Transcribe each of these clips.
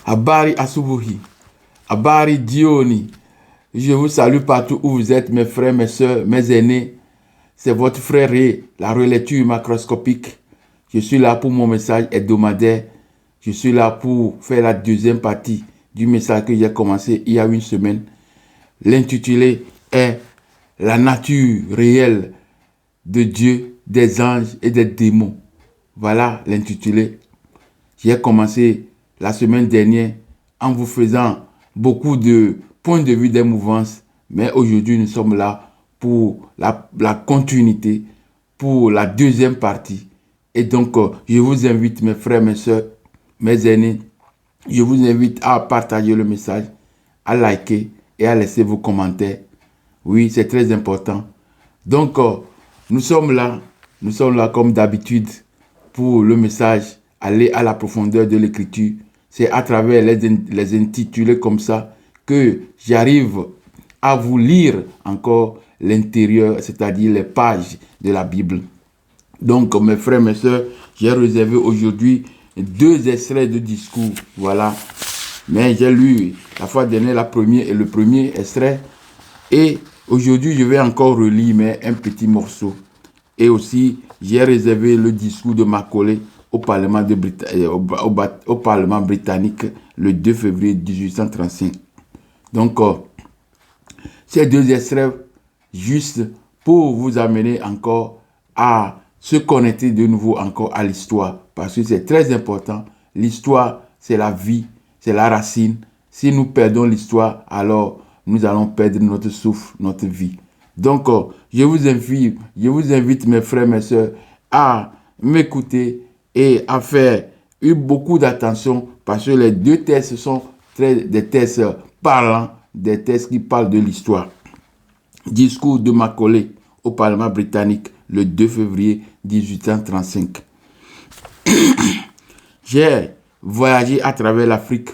Abari Asubuhi, Abari Dioni. Je vous salue partout où vous êtes, mes frères, mes soeurs, mes aînés. C'est votre frère Ré, la relecture macroscopique. Je suis là pour mon message hebdomadaire. Je suis là pour faire la deuxième partie du message que j'ai commencé il y a une semaine. L'intitulé est La nature réelle de Dieu, des anges et des démons. Voilà l'intitulé. J'ai commencé la semaine dernière en vous faisant beaucoup de points de vue des mouvances, mais aujourd'hui nous sommes là pour la continuité, pour la deuxième partie. Et donc, je vous invite, mes frères, mes soeurs, mes aînés, je vous invite à partager le message, à liker et à laisser vos commentaires. Oui, c'est très important. Donc, nous sommes là comme d'habitude pour le message, aller à la profondeur de l'écriture. C'est à travers les intitulés comme ça que j'arrive à vous lire encore l'intérieur, c'est-à-dire les pages de la Bible. Donc, mes frères, mes soeurs, j'ai réservé aujourd'hui 2 extraits de discours. Voilà. Mais j'ai lu la fois dernière le premier extrait. Et aujourd'hui, je vais encore relire mais un petit morceau. Et aussi, j'ai réservé le discours de Macaulay au Parlement, au Parlement britannique le 2 février 1835. Donc, ces 2 extraits, juste pour vous amener encore à se connecter de nouveau encore à l'histoire. Parce que c'est très important. L'histoire, c'est la vie, c'est la racine. Si nous perdons l'histoire, alors nous allons perdre notre souffle, notre vie. Donc, je vous invite, mes frères, mes soeurs, à m'écouter et à faire beaucoup d'attention parce que les 2 textes sont des textes parlants, des textes qui parlent de l'histoire. Discours de Macaulay au Parlement britannique le 2 février 1835. J'ai voyagé à travers l'Afrique.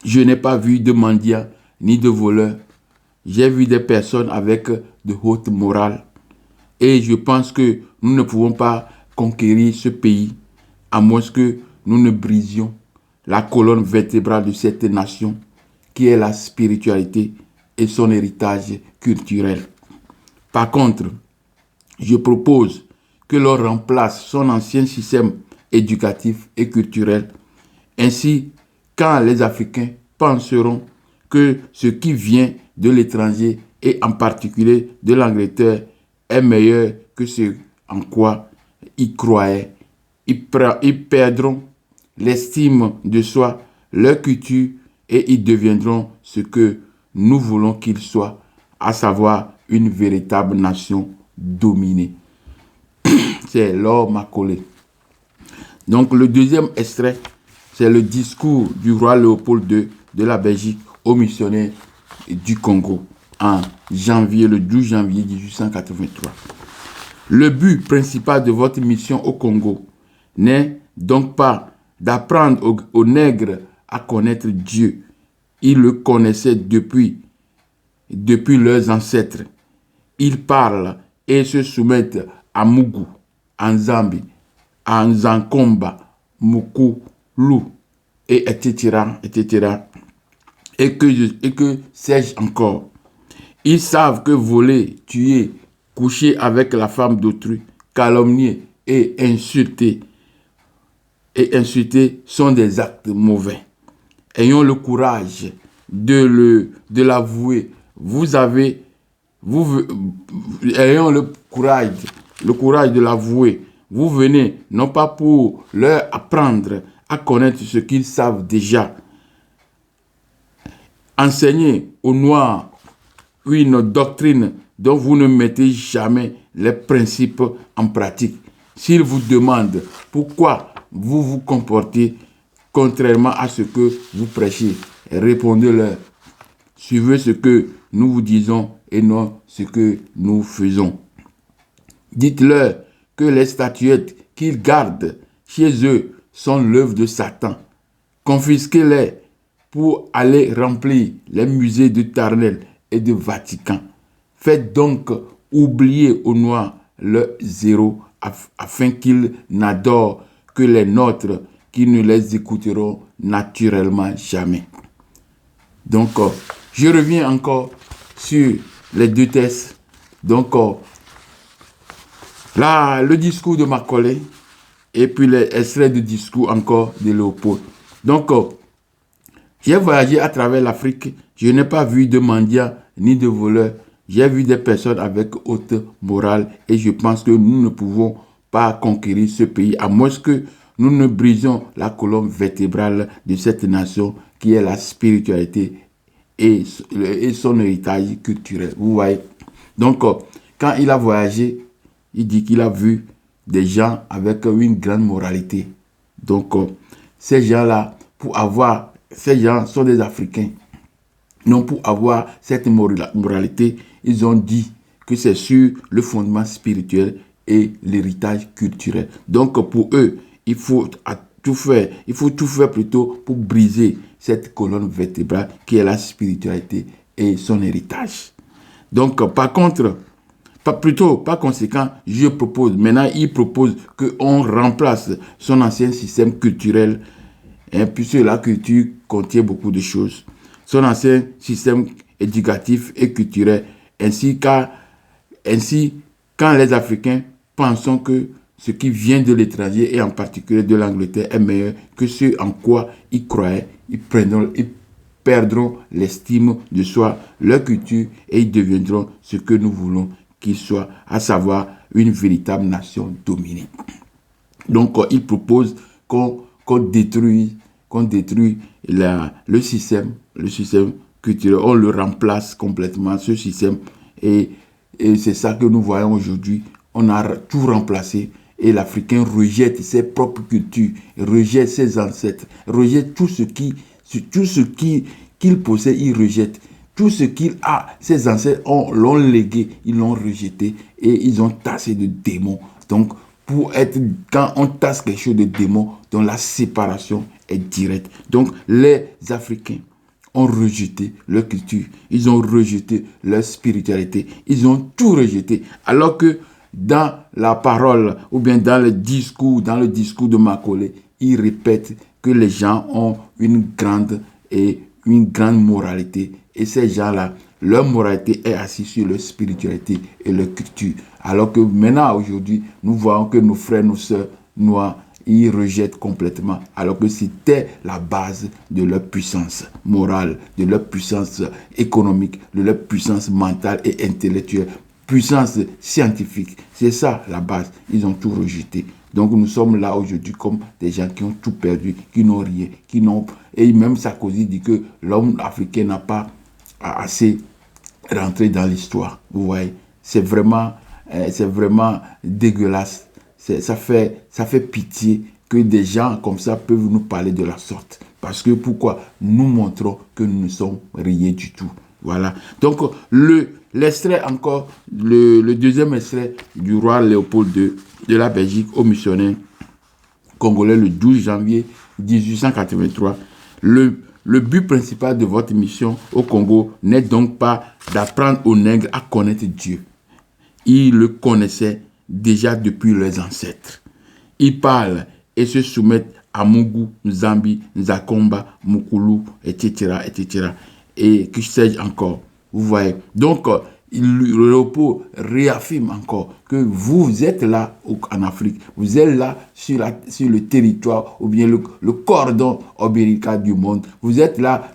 Je n'ai pas vu de mendiants ni de voleurs. J'ai vu des personnes avec de haute morale. Et je pense que nous ne pouvons pas conquérir ce pays à moins que nous ne brisions la colonne vertébrale de cette nation qui est la spiritualité et son héritage culturel. Par contre, je propose que l'on remplace son ancien système éducatif et culturel. Ainsi, quand les Africains penseront que ce qui vient de l'étranger et en particulier de l'Angleterre est meilleur que ce en quoi ils croyaient, ils perdront l'estime de soi, leur culture et ils deviendront ce que nous voulons qu'ils soient, à savoir une véritable nation dominée. C'est Lord Macaulay. Donc le deuxième extrait, c'est le discours du roi Léopold II de la Belgique aux missionnaires du Congo en le 12 janvier 1883. Le but principal de votre mission au Congo n'est donc pas d'apprendre aux nègres à connaître Dieu. Ils le connaissaient depuis leurs ancêtres. Ils parlent et se soumettent à Mugu, à Nzambi, à Nzankomba, Mukulu, etc. Et que sais-je encore. Ils savent que voler, tuer, coucher avec la femme d'autrui, calomnier et insulter sont des actes mauvais. Ayons le courage de l'avouer. Ayons le courage de l'avouer. Vous venez non pas pour leur apprendre à connaître ce qu'ils savent déjà. Enseignez aux Noirs une doctrine dont vous ne mettez jamais les principes en pratique. S'ils vous demandent pourquoi vous vous comportez contrairement à ce que vous prêchez, répondez-leur. Suivez ce que nous vous disons et non ce que nous faisons. Dites-leur que les statuettes qu'ils gardent chez eux sont l'œuvre de Satan. Confisquez-les pour aller remplir les musées de Tarnelle et de Vatican. Faites donc oublier aux Noirs le zéro afin qu'ils n'adorent que les nôtres qui ne les écouteront naturellement jamais. Donc, je reviens encore sur les deux textes. Donc, là, le discours de Macaulay et puis les extraits de discours encore de Léopold. Donc, j'ai voyagé à travers l'Afrique. Je n'ai pas vu de mendiants ni de voleurs. J'ai vu des personnes avec haute morale et je pense que nous ne pouvons pas conquérir ce pays à moins que nous ne brisions la colonne vertébrale de cette nation qui est la spiritualité et son héritage culturel. Vous voyez? Donc, quand il a voyagé, il dit qu'il a vu des gens avec une grande moralité. Donc, ces gens-là, ces gens sont des Africains. Donc, pour avoir cette moralité, ils ont dit que c'est sur le fondement spirituel et l'héritage culturel. Donc, pour eux, il faut tout faire plutôt pour briser cette colonne vertébrale qui est la spiritualité et son héritage. Donc, par conséquent, maintenant, il propose qu'on remplace son ancien système culturel, puisque la culture contient beaucoup de choses, son ancien système éducatif et culturel, ainsi quand les Africains pensent que ce qui vient de l'étranger et en particulier de l'Angleterre est meilleur que ce en quoi ils croyaient, ils perdront l'estime de soi, leur culture et ils deviendront ce que nous voulons qu'ils soient, à savoir une véritable nation dominée. Donc, il propose qu'on détruise le système culturel, on le remplace complètement, ce système, et c'est ça que nous voyons aujourd'hui. On a tout remplacé et l'Africain rejette ses propres cultures, rejette ses ancêtres, rejette tout ce qu'il possède, il rejette. Tout ce qu'il a, ses ancêtres l'ont légué, ils l'ont rejeté et ils ont tassé de démons. Donc, quand on tasse quelque chose de démons, donc la séparation est directe. Donc, les Africains ont rejeté leur culture, ils ont rejeté leur spiritualité, ils ont tout rejeté. Alors que dans la parole ou bien dans le discours de Macaulay, il répète que les gens ont une grande moralité. Et ces gens-là, leur moralité est assise sur leur spiritualité et leur culture. Alors que maintenant, aujourd'hui, nous voyons que nos frères, nos sœurs noirs, ils rejettent complètement. Alors que c'était la base de leur puissance morale, de leur puissance économique, de leur puissance mentale et intellectuelle, puissance scientifique. C'est ça la base. Ils ont tout rejeté. Donc nous sommes là aujourd'hui comme des gens qui ont tout perdu, qui n'ont rien, et même Sarkozy dit que l'homme africain n'a pas assez rentré dans l'histoire. Vous voyez, c'est vraiment dégueulasse. Ça fait pitié que des gens comme ça peuvent nous parler de la sorte. Parce que pourquoi? Nous montrons que nous ne sommes rien du tout. Voilà. Donc l'extrait encore, le deuxième extrait du roi Léopold II de la Belgique au missionnaire congolais le 12 janvier 1883. Le but principal de votre mission au Congo n'est donc pas d'apprendre aux nègres à connaître Dieu. Ils le connaissaient déjà depuis leurs ancêtres. Ils parlent et se soumettent à Mungu, Nzambi, Nzakomba, Mukulu, etc., etc. Et que sais-je encore? Vous voyez. Donc, Léopold réaffirme encore que vous êtes là en Afrique, vous êtes là sur le territoire ou bien le cordon ombilical du monde. Vous êtes là,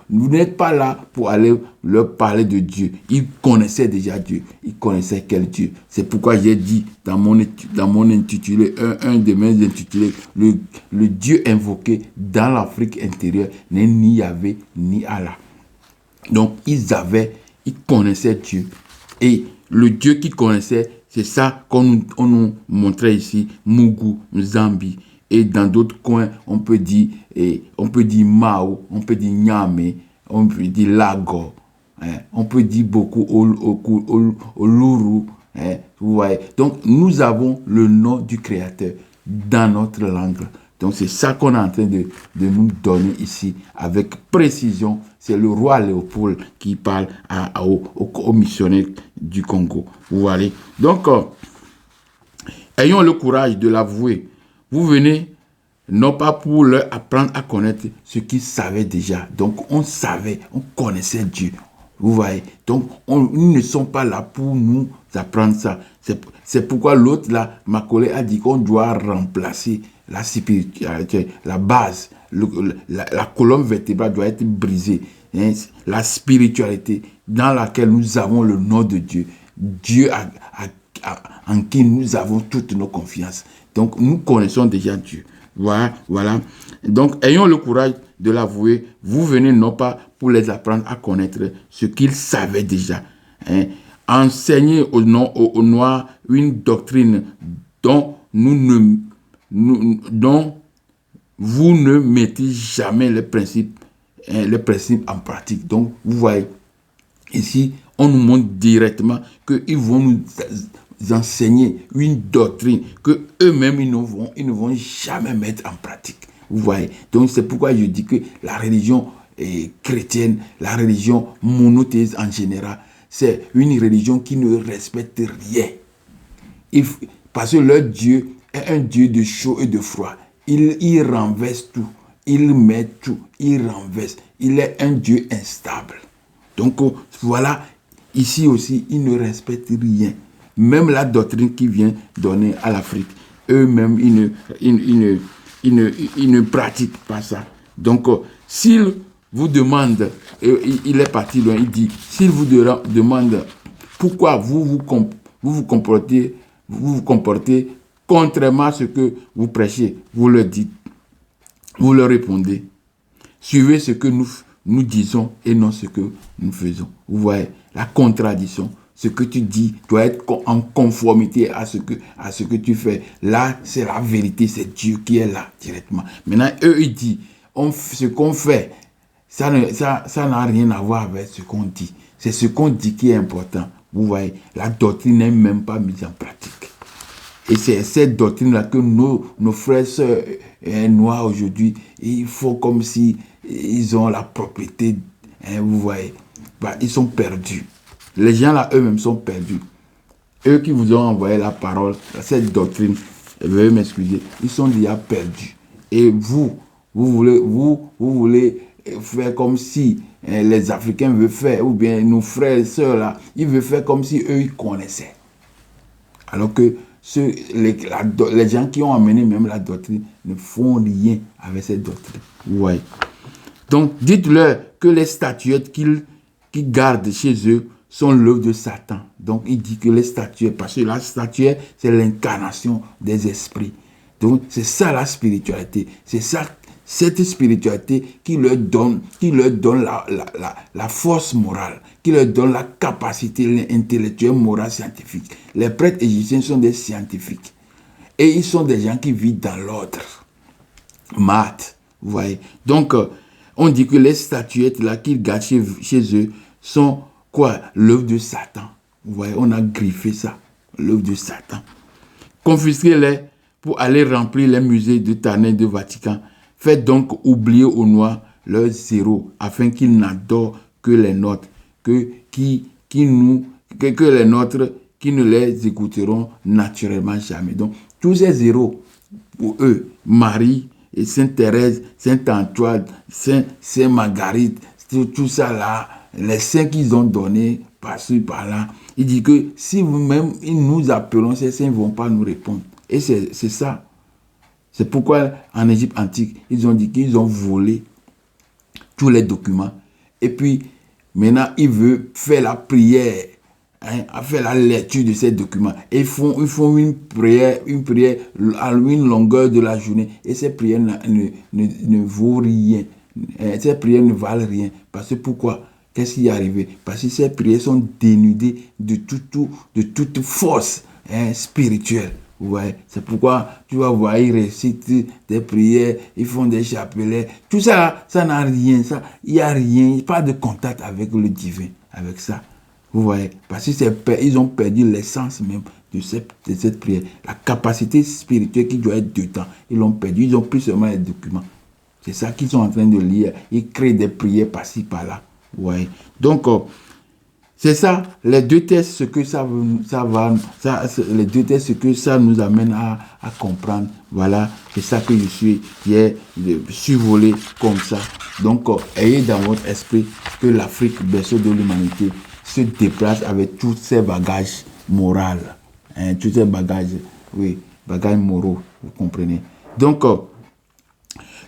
vous n'êtes pas là pour aller leur parler de Dieu. Ils connaissaient déjà Dieu, ils connaissaient quel Dieu. C'est pourquoi j'ai dit dans mon intitulé, un de mes intitulés, le Dieu invoqué dans l'Afrique intérieure n'est ni Yahvé ni Allah. Donc ils connaissaient Dieu. Et le Dieu qu'ils connaissaient, c'est ça qu'on nous montrait ici, Mungu, Nzambi. Et dans d'autres coins, on peut dire Mao, on peut dire Nyame, on peut dire Lago, on peut dire beaucoup Oluru. Vous voyez. Donc nous avons le nom du Créateur dans notre langue. Donc c'est ça qu'on est en train de nous donner ici avec précision. C'est le roi Léopold qui parle aux missionnaires du Congo. Vous voyez. Donc, ayons le courage de l'avouer. Vous venez non pas pour leur apprendre à connaître ce qu'ils savaient déjà. Donc, on savait, on connaissait Dieu. Vous voyez? Donc, ils ne sont pas là pour nous apprendre ça. C'est pourquoi l'autre, là, ma collègue a dit qu'on doit remplacer la spiritualité, la base, la colonne vertébrale doit être brisée. Hein? La spiritualité dans laquelle nous avons le nom de Dieu. Dieu en qui nous avons toutes nos confiances. Donc, nous connaissons déjà Dieu. Voilà. Donc, ayons le courage de l'avouer. Vous venez non pas pour les apprendre à connaître ce qu'ils savaient déjà. Hein. Enseignez aux Noirs une doctrine dont dont vous ne mettez jamais les principes en pratique. Donc, vous voyez, ici, on nous montre directement qu'ils vont nous enseigner une doctrine que eux-mêmes ils ne vont jamais mettre en pratique. Vous voyez. Donc c'est pourquoi je dis que la religion chrétienne, la religion monothéiste en général, c'est une religion qui ne respecte rien. Parce que leur Dieu est un Dieu de chaud et de froid. Il renverse tout. Il met tout. Il renverse. Il est un Dieu instable. Donc voilà, ici aussi, il ne respecte rien. Même la doctrine qui vient donner à l'Afrique, eux-mêmes, ils ne pratiquent pas ça. Donc, s'il vous demande, il est parti loin, il dit, s'il vous demande pourquoi vous vous comportez contrairement à ce que vous prêchez, vous leur dites, vous leur répondez, suivez ce que nous disons et non ce que nous faisons. Vous voyez, la contradiction. Ce que tu dis doit être en conformité à ce que tu fais. Là, c'est la vérité, c'est Dieu qui est là directement. Maintenant, eux, ils disent, ce qu'on fait, ça n'a rien à voir avec ce qu'on dit. C'est ce qu'on dit qui est important. Vous voyez, la doctrine n'est même pas mise en pratique. Et c'est cette doctrine-là que nos frères et sœurs noirs aujourd'hui, ils font comme si ils ont la propriété. Vous voyez, ils sont perdus. Les gens là, eux-mêmes sont perdus. Eux qui vous ont envoyé la parole, cette doctrine, veuillez m'excuser, ils sont déjà perdus. Et vous voulez faire comme si les Africains veulent faire, ou bien nos frères et sœurs là, ils veulent faire comme si eux, ils connaissaient. Alors que les gens qui ont amené même la doctrine ne font rien avec cette doctrine. Ouais. Donc, dites-leur que les statuettes qu'ils gardent chez eux sont l'œuvre de Satan. Donc, il dit que les statuettes, parce que la statuette, c'est l'incarnation des esprits. Donc, c'est ça la spiritualité. C'est ça, cette spiritualité qui leur donne la force morale, qui leur donne la capacité intellectuelle, morale, scientifique. Les prêtres égyptiens sont des scientifiques. Et ils sont des gens qui vivent dans l'ordre. Maths, vous voyez. Donc, on dit que les statuettes là qu'ils gardent chez eux sont quoi? L'œuvre de Satan. Vous voyez, on a griffé ça. L'œuvre de Satan. Confisquez-les pour aller remplir les musées de Tarnet de Vatican. Faites donc oublier aux Noirs leurs zéros afin qu'ils n'adorent que les nôtres, que les nôtres qui ne les écouteront naturellement jamais. Donc, tous ces zéros, pour eux, Marie et Sainte Thérèse, Saint Antoine, Saint Marguerite, tout ça là, les saints qu'ils ont donnés par-ci, par-là, il dit que si vous-même nous appelons, ces saints ne vont pas nous répondre. Et c'est ça. C'est pourquoi en Égypte antique, ils ont dit qu'ils ont volé tous les documents. Et puis, maintenant, ils veulent faire la prière, faire la lecture de ces documents. Et ils font une prière à une longueur de la journée. Et ces prières ne vaut rien. Ces prières ne valent rien. Parce que pourquoi? Qu'est-ce qui est arrivé? Parce que ces prières sont dénudées de toute force spirituelle. Ouais, c'est pourquoi tu vas voir, ils récitent des prières, ils font des chapelets. Tout ça, ça n'a rien. Il n'y a rien, pas de contact avec le divin, avec ça. Vous voyez, parce qu'ils ont perdu l'essence même de cette prière. La capacité spirituelle qui doit être dedans, ils l'ont perdu. Ils ont pris seulement les documents. C'est ça qu'ils sont en train de lire. Ils créent des prières par-ci, par-là. Ouais. Donc, C'est ça, les deux textes, ce que les deux textes, ce que ça nous amène à comprendre. Voilà, c'est ça que j'ai survolé comme ça. Donc, ayez dans votre esprit que l'Afrique, berceau de l'humanité, se déplace avec tous ses bagages moraux. Tous ces bagages, oui, bagages moraux, vous comprenez. Donc,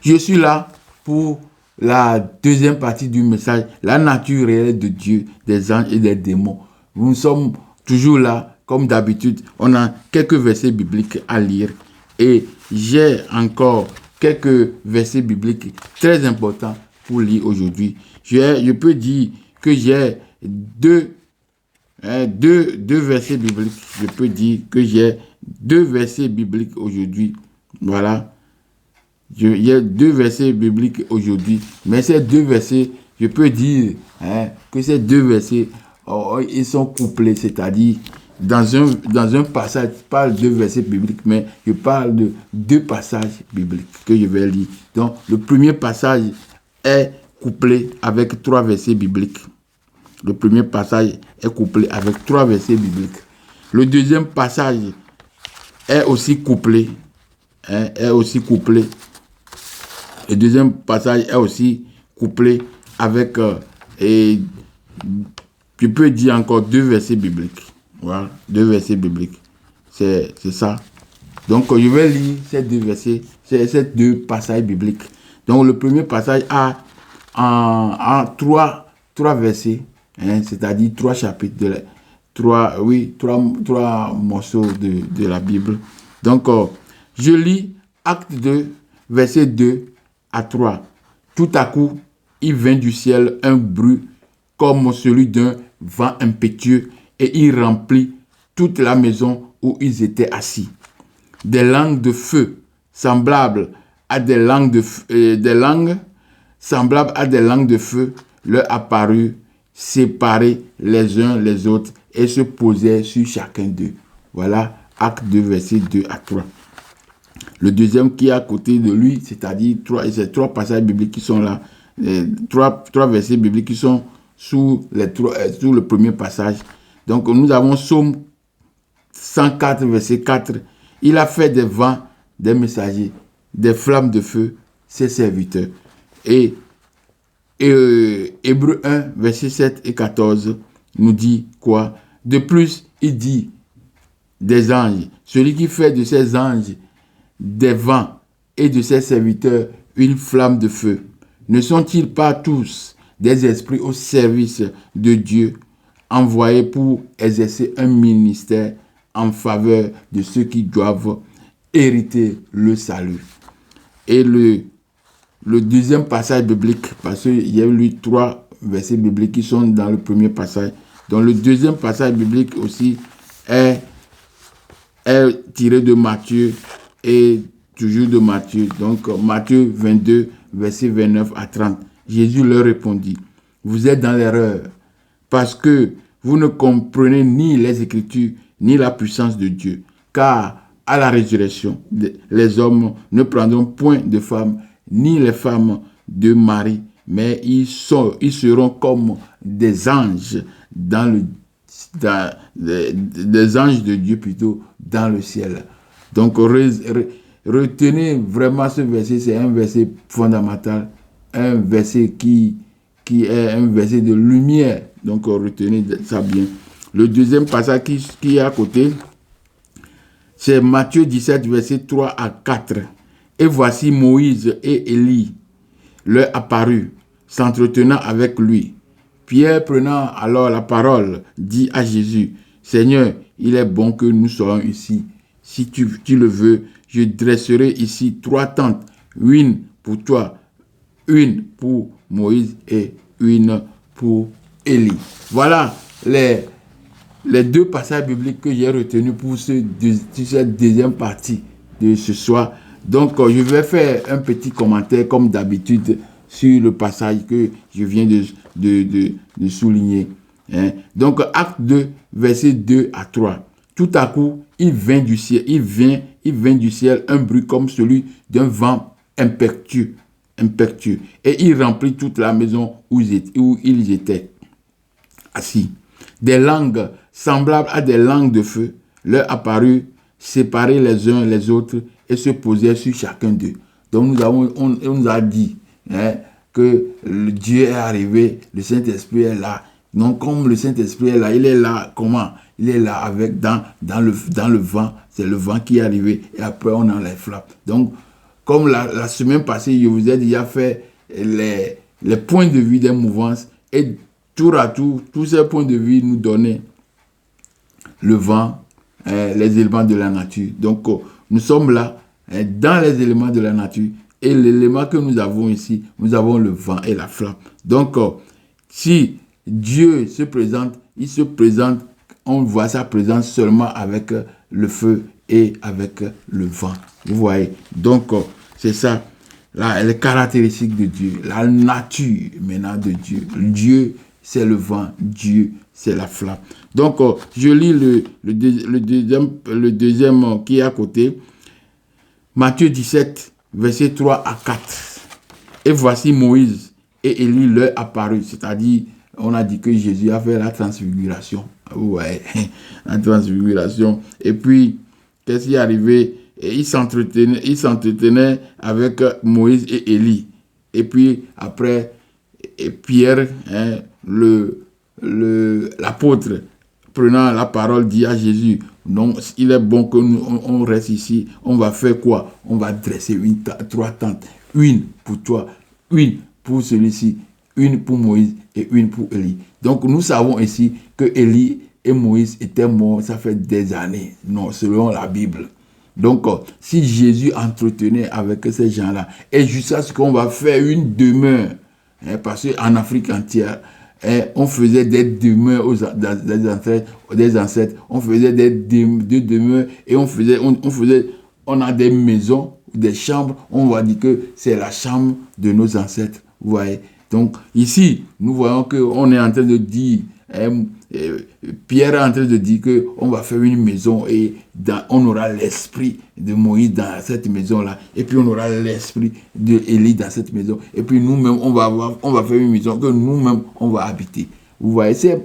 je suis là pour la deuxième partie du message, la nature réelle de Dieu, des anges et des démons. Nous sommes toujours là, comme d'habitude. On a quelques versets bibliques à lire et j'ai encore quelques versets bibliques très importants pour lire aujourd'hui. Je peux dire que j'ai deux versets bibliques. Je peux dire que j'ai deux versets bibliques aujourd'hui. Voilà. Il y a deux versets bibliques aujourd'hui, mais ces deux versets, je peux dire que ces deux versets, ils sont couplés, c'est-à-dire dans un passage, je parle de deux versets bibliques, mais je parle de deux passages bibliques que je vais lire. Donc, le premier passage est couplé avec trois versets bibliques. Le premier passage est couplé avec trois versets bibliques. Le deuxième passage est aussi couplé, Le deuxième passage est aussi couplé avec, je peux dire encore deux versets bibliques. Voilà, deux versets bibliques. C'est ça. Donc, je vais lire ces deux versets, ces deux passages bibliques. Donc, le premier passage a trois versets, c'est-à-dire trois chapitres, trois morceaux de la Bible. Donc, je lis Acte 2, verset 2 à 3. Tout à coup, il vint du ciel un bruit comme celui d'un vent impétueux et il remplit toute la maison où ils étaient assis. Des langues de feu semblables à des langues de feu leur apparurent, séparés les uns les autres et se posaient sur chacun d'eux. Voilà, Acte 2, verset 2 à 3. Le deuxième qui est à côté de lui, c'est-à-dire ces trois passages bibliques qui sont là, trois versets bibliques qui sont sous le premier passage. Donc nous avons Psaume 104, verset 4. Il a fait des vents, des messagers, des flammes de feu, ses serviteurs. Et Hébreux 1, verset 7 et 14 nous dit quoi? De plus, il dit des anges. Celui qui fait de ces anges des vents et de ses serviteurs une flamme de feu. Ne sont-ils pas tous des esprits au service de Dieu, envoyés pour exercer un ministère en faveur de ceux qui doivent hériter le salut? Et le deuxième passage biblique, parce qu'il y a eu trois versets bibliques qui sont dans le premier passage. Donc le deuxième passage biblique aussi est tiré de Matthieu et toujours de Matthieu. Donc Matthieu 22, verset 29 à 30. Jésus leur répondit: vous êtes dans l'erreur parce que vous ne comprenez ni les Écritures ni la puissance de Dieu. Car à la résurrection, les hommes ne prendront point de femmes ni les femmes de mari, mais ils seront comme des anges des anges de Dieu plutôt dans le ciel. Donc retenez vraiment ce verset, c'est un verset fondamental, un verset qui est un verset de lumière. Donc retenez ça bien. Le deuxième passage qui est à côté, c'est Matthieu 17, verset 3 à 4. Et voici Moïse et Élie leur apparurent, s'entretenant avec lui. Pierre, prenant alors la parole, dit à Jésus: Seigneur, il est bon que nous soyons ici. Si tu le veux, je dresserai ici 3 tentes, une pour toi, une pour Moïse et une pour Élie. Voilà les deux passages bibliques que j'ai retenus pour cette deuxième partie de ce soir. Donc, je vais faire un petit commentaire, comme d'habitude, sur le passage que je viens de souligner. Donc, acte 2, verset 2 à 3. Tout à coup, il vient du ciel un bruit comme celui d'un vent impétueux. Et il remplit toute la maison où ils étaient assis. des langues semblables à des langues de feu leur apparut, séparés les uns les autres, et se posaient sur chacun d'eux. Donc on nous a dit que le Dieu est arrivé, le Saint-Esprit est là. Donc comme le Saint-Esprit est là, il est là comment? Il est là avec dans le vent, c'est le vent qui est arrivé, et après on a les flammes. Donc comme la semaine passée, je vous ai déjà fait les points de vue des mouvances, et tour à tour, tous ces points de vue nous donnaient le vent, les éléments de la nature. Donc, nous sommes là, dans les éléments de la nature, et l'élément que nous avons ici, nous avons le vent et la flamme. Donc, si Dieu se présente, il se présente, on voit sa présence seulement avec le feu et avec le vent. Vous voyez? Donc, c'est ça, là, les caractéristiques de Dieu, la nature maintenant de Dieu. Dieu, c'est le vent, Dieu, c'est la flamme. Donc, je lis le deuxième qui est à côté. Matthieu 17, versets 3 à 4. Et voici Moïse et Élie leur apparut. C'est-à-dire, on a dit que Jésus a fait la transfiguration. Ouais, la transfiguration. Et puis, qu'est-ce qui est arrivé? Et il s'entretenait avec Moïse et Élie. Et puis, après, Pierre, l'apôtre, prenant la parole, dit à Jésus, non, il est bon que nous on reste ici. On va faire quoi? On va dresser trois tentes. Une pour toi, une pour celui-ci, une pour Moïse et une pour Élie. Donc nous savons ici que Élie et Moïse étaient morts, ça fait des années, non, selon la Bible. Donc, si Jésus entretenait avec ces gens-là, et jusqu'à ce qu'on va faire une demeure, parce qu'en Afrique entière, on faisait des demeures des ancêtres, on faisait des demeures, et on a des maisons, des chambres, on va dire que c'est la chambre de nos ancêtres, vous voyez. Donc, ici, nous voyons qu'on est en train de dire, Pierre est en train de dire qu'on va faire une maison et on aura l'esprit de Moïse dans cette maison-là. Et puis on aura l'esprit d'Élie dans cette maison. Et puis nous-mêmes, on va faire une maison que nous-mêmes, on va habiter. Vous voyez, c'est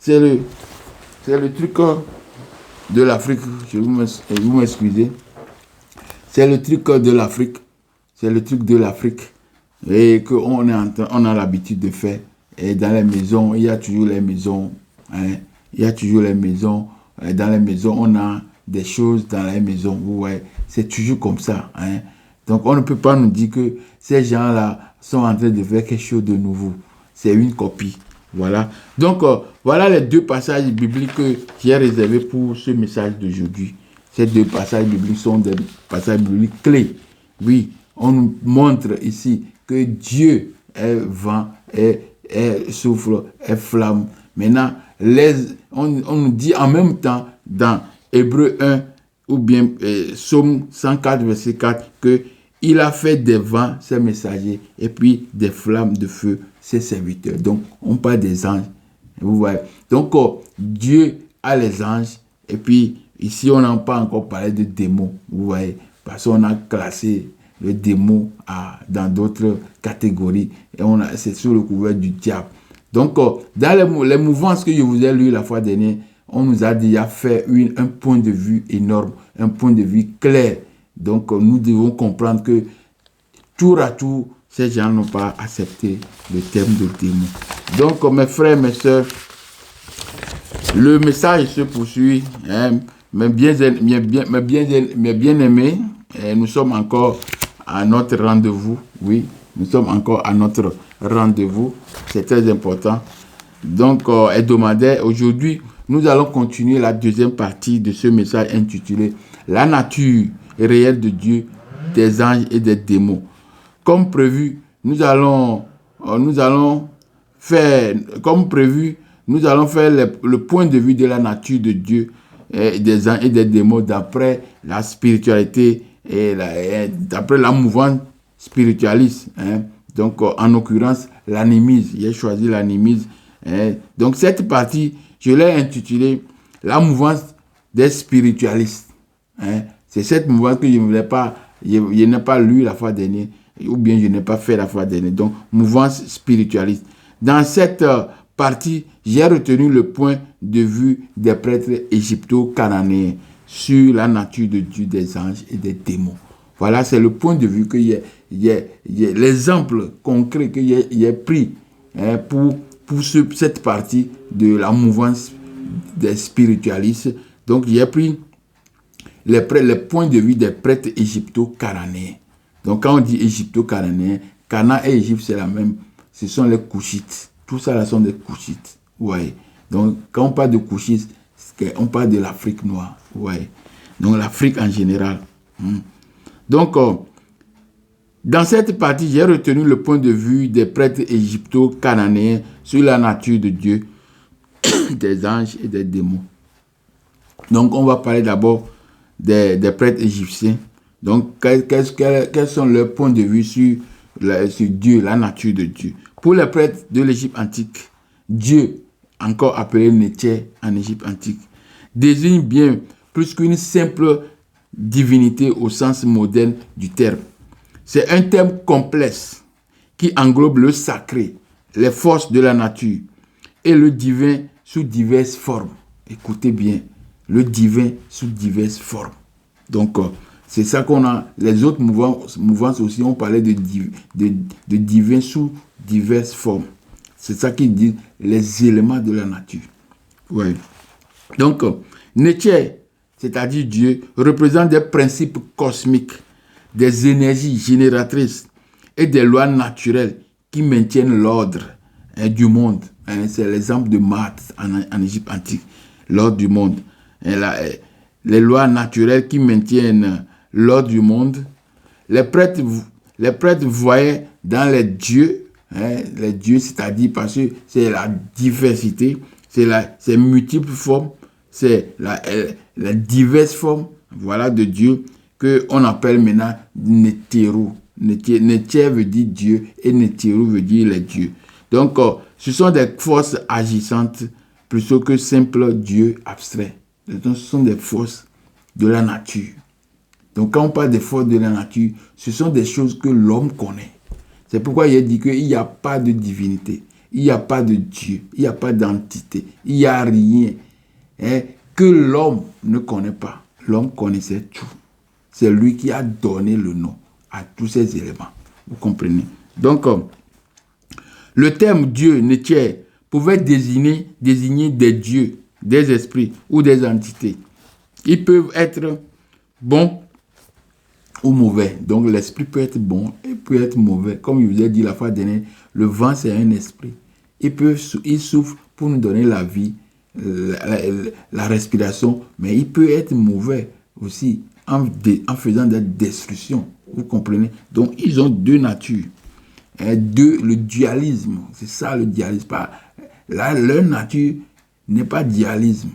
le truc de l'Afrique. Vous m'excusez. C'est le truc de l'Afrique. C'est le truc de l'Afrique. Et qu'on a l'habitude de faire. Et dans les maisons, il y a toujours les maisons. Il y a toujours les maisons. Dans les maisons, on a des choses dans les maisons. Vous voyez, c'est toujours comme ça. Donc, on ne peut pas nous dire que ces gens-là sont en train de faire quelque chose de nouveau. C'est une copie. Voilà. Donc, voilà les deux passages bibliques que j'ai réservés pour ce message d'aujourd'hui. Ces deux passages bibliques sont des passages bibliques clés. Oui, on nous montre ici que Dieu est vent, est souffle, est flamme. Maintenant, on nous dit en même temps dans Hébreux 1 ou bien Psaume 104, verset 4, que il a fait des vents, ses messagers, et puis des flammes de feu, ses serviteurs. Donc, on parle des anges. Vous voyez. Donc, Dieu a les anges, et puis ici, on n'a pas encore parlé de démons. Vous voyez. Parce qu'on a classé le démon dans d'autres catégories, et c'est sous le couvert du diable. Donc, dans les mouvances que je vous ai lues la fois dernière, on nous a déjà fait un point de vue énorme, un point de vue clair. Donc, nous devons comprendre que tour à tour, ces gens n'ont pas accepté le terme de démon. Donc, mes frères, mes sœurs, le message se poursuit. Mes bien-aimés, nous sommes encore à notre rendez-vous. Oui, nous sommes encore à notre rendez-vous. C'est très important. Donc, hebdomadaire. Aujourd'hui, nous allons continuer la deuxième partie de ce message intitulé « La nature réelle de Dieu, des anges et des démons ». Comme prévu, nous allons faire le point de vue de la nature de Dieu, des anges et des démons d'après la spiritualité et d'après la mouvance spiritualiste. Donc, en l'occurrence, l'animisme. J'ai choisi l'animisme. Donc, cette partie, je l'ai intitulée « La mouvance des spiritualistes ». C'est cette mouvance que je n'ai pas lu la fois dernière, ou bien je n'ai pas fait la fois dernière. Donc, mouvance spiritualiste. Dans cette partie, j'ai retenu le point de vue des prêtres égypto-cananéens sur la nature de Dieu, des anges et des démons. Voilà, c'est le point de vue que l'exemple concret que j'ai pris pour cette partie de la mouvance des spiritualistes. Donc, j'ai pris les points de vue des prêtres égypto-cananéens. Donc, quand on dit égypto-cananéens, Cana et Égypte, c'est la même. Ce sont les Couchites. Tout ça, là, sont des Couchites. Ouais. Donc, quand on parle de Couchites, on parle de l'Afrique noire. Ouais. Donc, l'Afrique en général. Donc, dans cette partie, j'ai retenu le point de vue des prêtres égypto-cananéens sur la nature de Dieu, des anges et des démons. Donc, on va parler d'abord des prêtres égyptiens. Donc, quels sont leurs points de vue sur Dieu, la nature de Dieu? Pour les prêtres de l'Égypte antique, Dieu, encore appelé Nétché en Égypte antique, désigne bien plus qu'une simple divinité au sens moderne du terme. C'est un terme complexe qui englobe le sacré, les forces de la nature et le divin sous diverses formes. Écoutez bien, le divin sous diverses formes. Donc, c'est ça qu'on a. Les autres mouvances aussi, on parlait de divin sous diverses formes. C'est ça qui dit les éléments de la nature. Ouais. Donc, Nétché, c'est-à-dire Dieu, représente des principes cosmiques, des énergies génératrices et des lois naturelles qui maintiennent l'ordre du monde. C'est l'exemple de Math en Égypte antique, l'ordre du monde. Les lois naturelles qui maintiennent l'ordre du monde. Les prêtres voyaient dans les dieux, c'est-à-dire parce que c'est la diversité, c'est multiples formes, c'est la diverses formes, voilà, de Dieu qu'on appelle maintenant Nétéru. Nétché veut dire Dieu et Nétéru veut dire les dieux. Donc, ce sont des forces agissantes plutôt que simples dieux abstraits. Donc, ce sont des forces de la nature. Donc, quand on parle des forces de la nature, ce sont des choses que l'homme connaît. C'est pourquoi il a dit qu'il n'y a pas de divinité, il n'y a pas de Dieu, il n'y a pas d'entité, il n'y a rien que l'homme ne connaît pas. L'homme connaissait tout. C'est lui qui a donné le nom à tous ces éléments. Vous comprenez? Donc, le terme Dieu, Nétché, pouvait désigner des dieux, des esprits ou des entités. Ils peuvent être bons ou mauvais. Donc, l'esprit peut être bon et peut être mauvais. Comme je vous ai dit la fois dernière, le vent, c'est un esprit. Il souffle pour nous donner la vie, la respiration, mais il peut être mauvais aussi en faisant des destructions. Vous comprenez? Donc, ils ont deux natures. Le dualisme, c'est ça le dualisme. Là, leur nature n'est pas dualisme,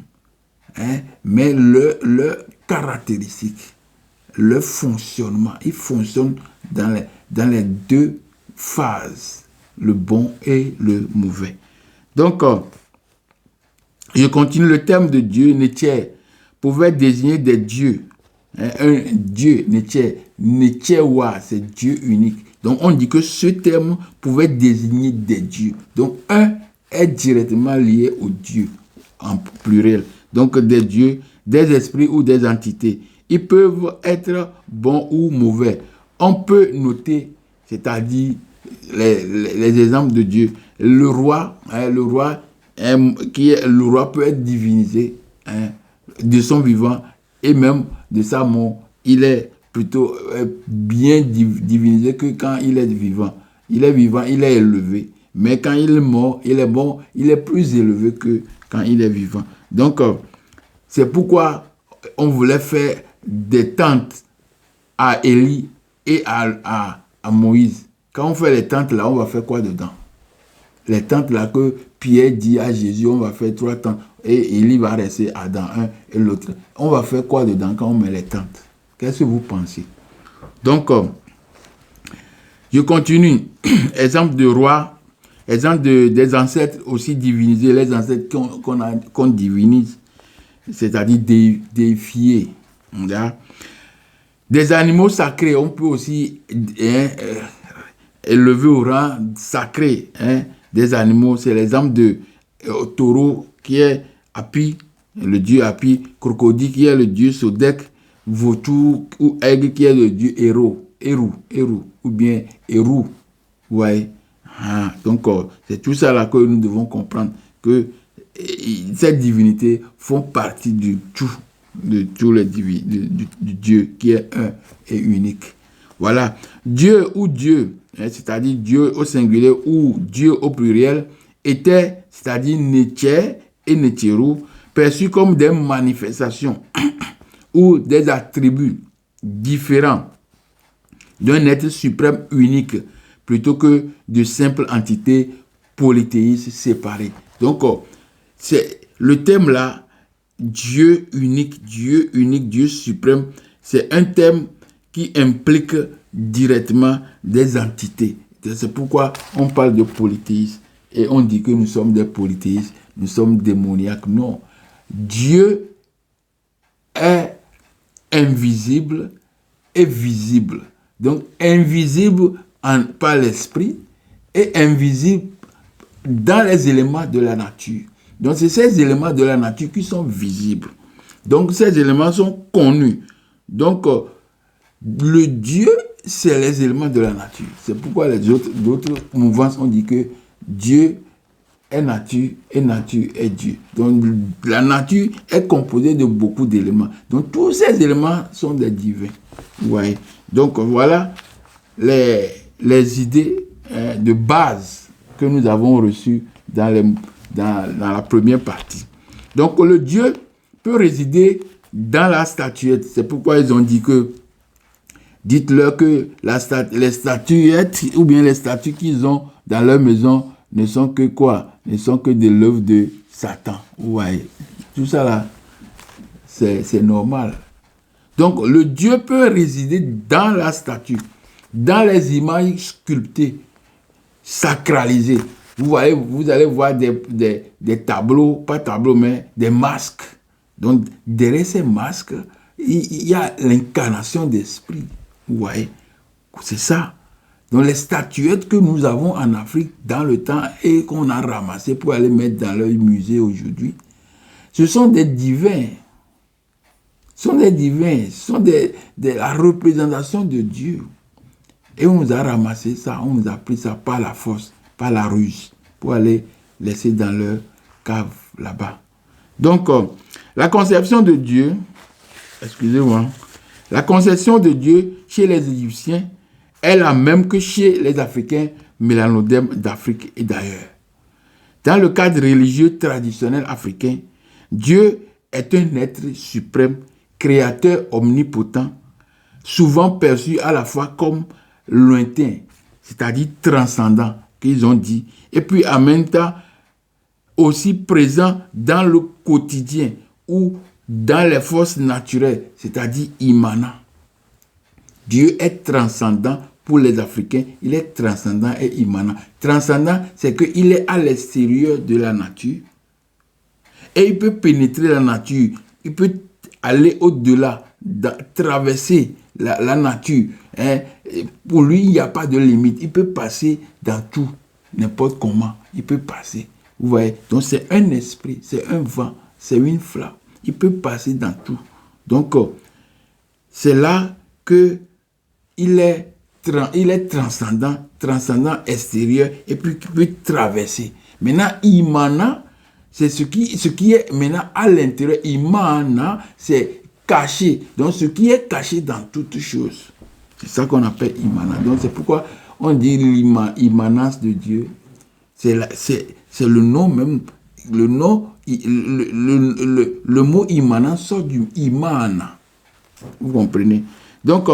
mais leur caractéristique, le fonctionnement, ils fonctionnent dans les deux phases, le bon et le mauvais. Donc, je continue. Le terme de Dieu, Nétché, pouvait désigner des dieux. Un Dieu, Nétchéwa, c'est Dieu unique. Donc, on dit que ce terme pouvait désigner des dieux. Donc, un est directement lié au Dieu, en pluriel. Donc, des dieux, des esprits ou des entités. Ils peuvent être bons ou mauvais. On peut noter, c'est-à-dire les exemples de Dieu. Le roi peut être divinisé de son vivant et même de sa mort. Il est plutôt bien divinisé que quand il est vivant. Il est vivant, il est élevé. Mais quand il est mort, il est plus élevé que quand il est vivant. Donc, c'est pourquoi on voulait faire des tentes à Élie et à Moïse. Quand on fait les tentes là, on va faire quoi dedans? Les tentes là que Pierre dit à Jésus, on va faire 3 tentes. Et Élie va rester dans un et l'autre. On va faire quoi dedans quand on met les tentes? Qu'est-ce que vous pensez? Donc, je continue. Exemple de roi, exemple des ancêtres aussi divinisés, les ancêtres qu'on divinise, c'est-à-dire déifiés. Des animaux sacrés, on peut aussi élever au rang sacré. Des animaux, c'est l'exemple de taureau qui est Hapi, le dieu Hapi, crocodile qui est le dieu Sodek, vautour ou aigle qui est le dieu Eru, ou bien Eru. Ouais. Donc, c'est tout ça là que nous devons comprendre, que ces divinités font partie du tout, de tous les divinités, du Dieu qui est un et unique. Voilà. Dieu ou Dieu, c'est-à-dire Dieu au singulier ou Dieu au pluriel, était, c'est-à-dire Netché et Netérou, perçus comme des manifestations ou des attributs différents d'un être suprême unique, plutôt que de simples entités polythéistes séparées. Donc, c'est le thème là, Dieu unique, Dieu suprême, c'est un thème qui implique directement des entités. C'est pourquoi on parle de polythéisme et on dit que nous sommes des polythéistes, nous sommes démoniaques. Non, Dieu est invisible et visible. Donc, invisible par l'esprit et invisible dans les éléments de la nature. Donc, c'est ces éléments de la nature qui sont visibles. Donc, ces éléments sont connus. Donc, le Dieu, c'est les éléments de la nature. C'est pourquoi d'autres mouvances ont dit que Dieu est nature et nature est Dieu. Donc, la nature est composée de beaucoup d'éléments. Donc, tous ces éléments sont des divins. Ouais. Donc, voilà les idées de base que nous avons reçues dans la première partie. Donc, le Dieu peut résider dans la statuette. C'est pourquoi ils ont dit que, dites-leur que les statuettes ou bien les statues qu'ils ont dans leur maison ne sont que quoi? Ne sont que de l'œuvre de Satan. Ouais. Tout ça là, c'est normal. Donc, le Dieu peut résider dans la statue, dans les images sculptées, sacralisées. Vous allez voir des tableaux, pas tableaux, mais des masques. Donc, derrière ces masques, il y a l'incarnation d'esprit. Vous voyez, c'est ça. Donc, les statuettes que nous avons en Afrique dans le temps et qu'on a ramassées pour aller mettre dans leur musée aujourd'hui, ce sont des divins. Ce sont des divins, ce sont la représentation de Dieu. Et on nous a ramassé ça, on nous a pris ça par la force, par la ruse, pour aller laisser dans leur cave là-bas. Donc, la conception de Dieu, excusez-moi, la conception de Dieu chez les Égyptiens est la même que chez les Africains mélanodèmes d'Afrique et d'ailleurs. Dans le cadre religieux traditionnel africain, Dieu est un être suprême, créateur omnipotent, souvent perçu à la fois comme lointain, c'est-à-dire transcendant, qu'ils ont dit, et puis en même temps aussi présent dans le quotidien ou dans les forces naturelles, c'est-à-dire immanent. Dieu est transcendant pour les Africains, il est transcendant et immanent. Transcendant, c'est qu'il est à l'extérieur de la nature et il peut pénétrer la nature, il peut aller au-delà, traverser la nature. Pour lui, il n'y a pas de limite. Il peut passer dans tout, n'importe comment. Il peut passer. Vous voyez? Donc, c'est un esprit, c'est un vent, c'est une flamme. Il peut passer dans tout. Donc, c'est là que il est transcendant extérieur, et puis il peut traverser. Maintenant, immanent, c'est ce qui est maintenant à l'intérieur. Immanent, c'est caché. Donc, ce qui est caché dans toutes choses. C'est ça qu'on appelle immanent. Donc, c'est pourquoi on dit l'immanence de Dieu. C'est le nom même. Le nom, le mot immanent sort du immanent. Vous comprenez? Donc,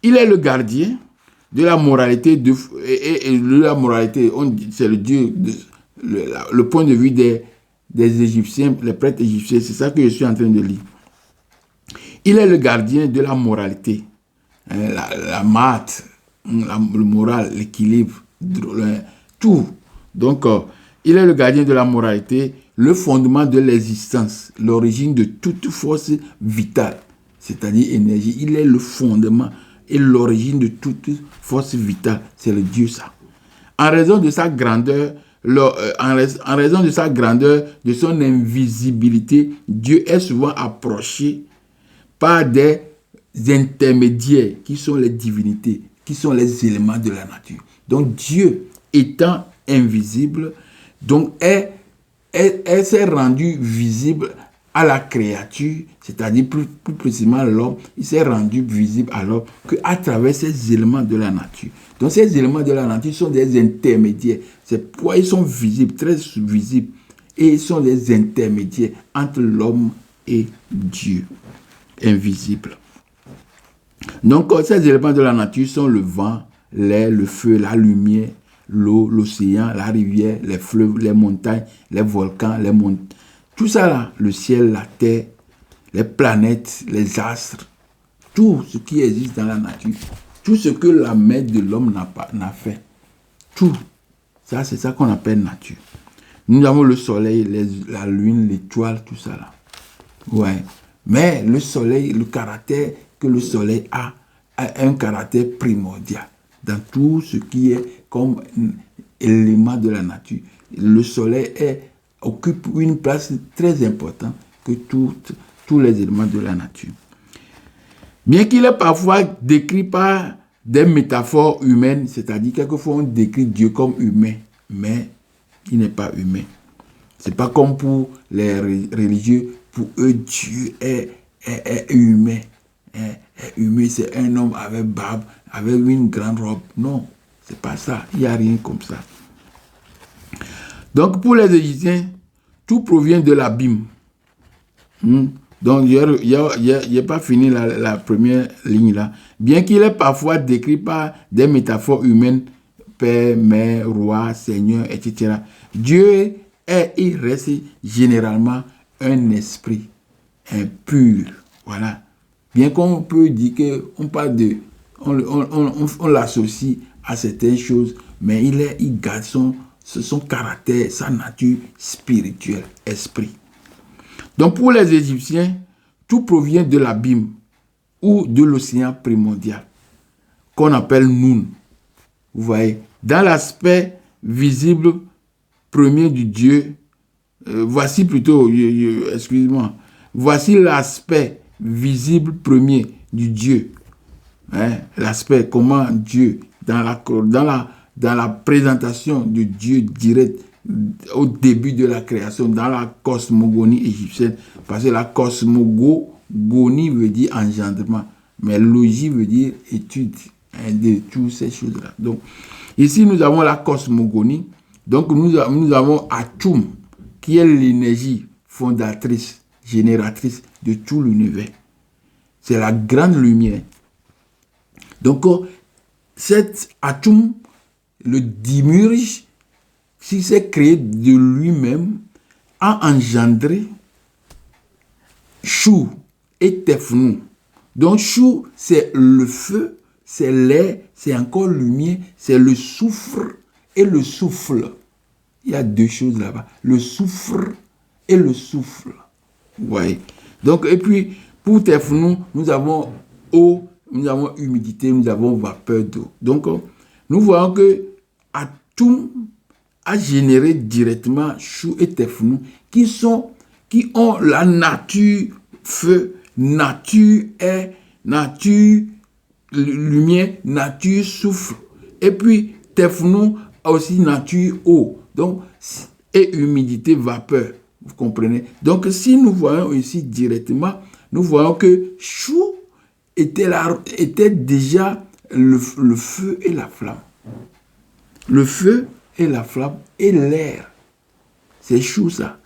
il est le gardien de la moralité. Et la moralité, c'est le Dieu, le point de vue des Égyptiens, les prêtres égyptiens. C'est ça que je suis en train de lire. Il est le gardien de la moralité, la maths, le moral, l'équilibre, tout. Donc, il est le gardien de la moralité, le fondement de l'existence, l'origine de toute force vitale, c'est-à-dire énergie. Il est le fondement et l'origine de toute force vitale. C'est le Dieu, ça. En raison de sa grandeur, en raison de sa grandeur, de son invisibilité, Dieu est souvent approché par des intermédiaires qui sont les divinités, qui sont les éléments de la nature. Donc Dieu étant invisible, donc elle s'est rendue visible à la créature, c'est-à-dire plus précisément l'homme. Il s'est rendu visible à l'homme qu'à travers ces éléments de la nature. Donc ces éléments de la nature sont des intermédiaires. C'est pourquoi ils sont visibles, très visibles. Et ils sont des intermédiaires entre l'homme et Dieu, invisible. Donc ces éléments de la nature sont le vent, l'air, le feu, la lumière, l'eau, l'océan, la rivière, les fleuves, les montagnes, les volcans, les montagnes. Tout ça là, le ciel, la terre, les planètes, les astres, tout ce qui existe dans la nature, tout ce que la main de l'homme n'a fait, tout, ça c'est ça qu'on appelle nature. Nous avons le soleil, la lune, l'étoile, tout ça là. Ouais. Mais le soleil, le caractère que le soleil a un caractère primordial dans tout ce qui est comme élément de la nature. Le soleil occupe une place très importante que tous les éléments de la nature. Bien qu'il est parfois décrit par des métaphores humaines, c'est-à-dire quelquefois on décrit Dieu comme humain, mais il n'est pas humain. C'est pas comme pour les religieux, pour eux Dieu est humain. Humain, c'est un homme avec barbe, avec une grande robe. Non, c'est pas ça. Il n'y a rien comme ça. Donc, pour les Égyptiens, tout provient de l'abîme. Donc, il n'a pas fini la première ligne là. Bien qu'il est parfois décrit par des métaphores humaines, Père, Mère, Roi, Seigneur, etc. Dieu est et reste généralement un esprit, un pur. Voilà. Bien qu'on peut dire qu'on parle de, on l'associe à certaines choses, mais il garde son caractère, sa nature spirituelle, esprit. Donc pour les Égyptiens, tout provient de l'abîme ou de l'océan primordial, qu'on appelle Noun. Vous voyez, dans l'aspect visible premier du Dieu, voici l'aspect visible premier du Dieu. L'aspect, comment Dieu, dans la présentation de Dieu direct au début de la création, dans la cosmogonie égyptienne, parce que la cosmogonie veut dire engendrement, mais logie veut dire étude de toutes ces choses-là. Donc, ici, nous avons la cosmogonie. Donc, nous avons Atum, qui est l'énergie fondatrice, génératrice de tout l'univers. C'est la grande lumière. Donc, cet Atum, le Dimurge, qui s'est créé de lui-même, a engendré Chou et Tefnou. Donc, Chou, c'est le feu, c'est l'air, c'est encore lumière, c'est le soufre et le souffle. Il y a deux choses là-bas, le soufre et le souffle. Ouais. Donc, et puis, pour Tefnou, nous avons eau, nous avons humidité, nous avons vapeur d'eau. Donc, nous voyons que Atum a généré directement Chou et Tefnou qui ont la nature feu, nature air, nature lumière, nature souffle. Et puis Tefnou a aussi nature eau. Donc, et humidité, vapeur. Vous comprenez? Donc, si nous voyons ici directement, nous voyons que Chou était déjà le feu et la flamme. Le feu et la flamme et l'air. C'est Chou ça.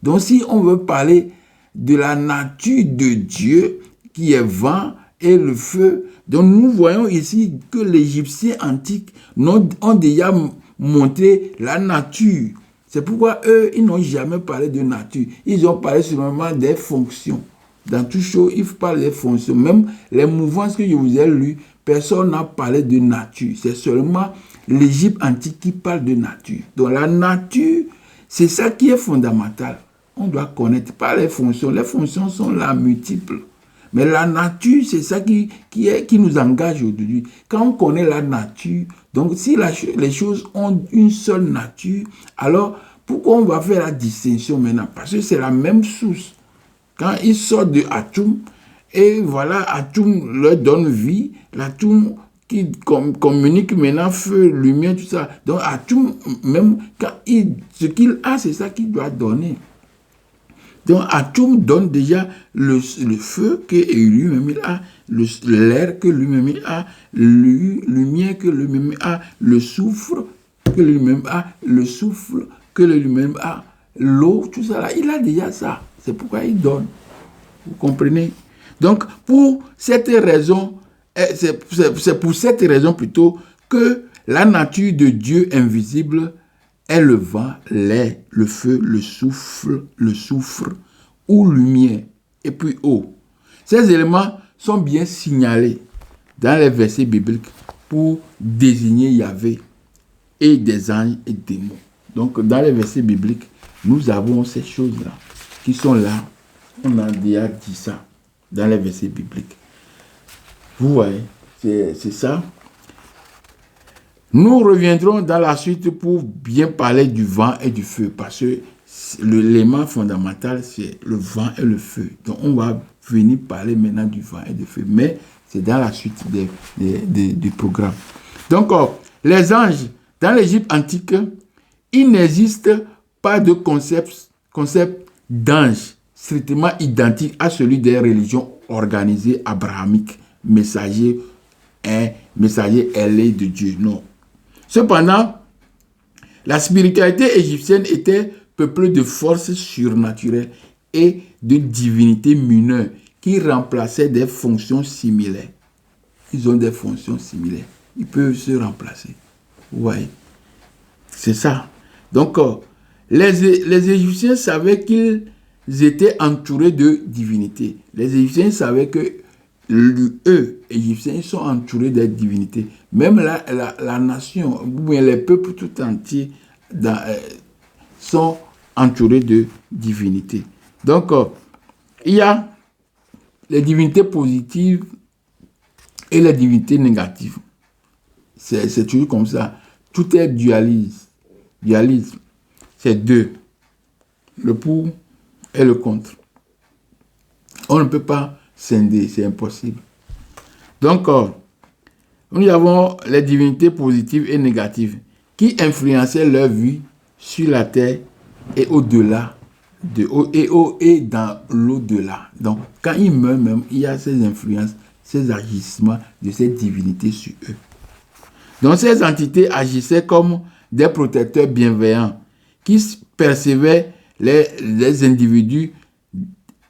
Donc, si on veut parler de la nature de Dieu, qui est vent et le feu, donc nous voyons ici que les Égyptiens antiques ont déjà montré la nature. C'est pourquoi eux, ils n'ont jamais parlé de nature. Ils ont parlé seulement des fonctions. Dans toute chose, ils parlent des fonctions. Même les mouvances que je vous ai lues, personne n'a parlé de nature. C'est seulement l'Égypte antique qui parle de nature. Donc la nature, c'est ça qui est fondamental. On doit connaître pas les fonctions. Les fonctions sont là multiples. Mais la nature, c'est ça qui nous engage aujourd'hui. Quand on connaît la nature, Donc, si les choses ont une seule nature, alors pourquoi on va faire la distinction maintenant? Parce que c'est la même source. Quand ils sortent de Atum, et voilà, Atum leur donne vie, l'Atum qui communique maintenant feu, lumière, tout ça. Donc Atum, même quand ce qu'il a, c'est ça qu'il doit donner. Donc Atum donne déjà le feu que lui-même il a, l'air que lui-même il a, lumière que lui-même a, le souffle que lui-même a, le souffle que lui-même a, l'eau, tout ça là, il a déjà ça. C'est pourquoi il donne. Vous comprenez? Donc, pour cette raison, c'est pour cette raison plutôt que la nature de Dieu invisible est le vent, l'air, le feu, le soufre ou lumière, et puis eau. Ces éléments sont bien signalés dans les versets bibliques pour désigner Yahvé et des anges et des démons. Donc, dans les versets bibliques, nous avons ces choses-là qui sont là. On a déjà dit ça dans les versets bibliques. Vous voyez, c'est ça. Nous reviendrons dans la suite pour bien parler du vent et du feu, parce que l'élément fondamental, c'est le vent et le feu. Donc, on va venir parler maintenant du vent et du feu, mais c'est dans la suite du programme. Donc, les anges, dans l'Égypte antique, il n'existe pas de concept d'ange strictement identique à celui des religions organisées abrahamiques, messager ailé de Dieu. Non. Cependant, la spiritualité égyptienne était peuplée de forces surnaturelles et de divinités mineures qui remplaçaient des fonctions similaires. Ils ont des fonctions similaires. Ils peuvent se remplacer. Vous voyez? C'est ça. Donc, les Égyptiens savaient qu'ils étaient entourés de divinités. Les Égyptiens savaient que eux, Égyptiens, ils sont entourés de divinités. Même la nation, ou bien les peuples tout entiers sont entourés de divinités. Donc, il y a les divinités positives et les divinités négatives. C'est toujours comme ça. Tout est dualisme. C'est deux. Le pour et le contre. On ne peut pas scinder, c'est impossible. Donc, nous avons les divinités positives et négatives qui influençaient leur vie sur la terre et au-delà, et dans l'au-delà. Donc, quand ils meurent même, il y a ces influences, ces agissements de ces divinités sur eux. Donc, ces entités agissaient comme des protecteurs bienveillants qui percevaient les individus,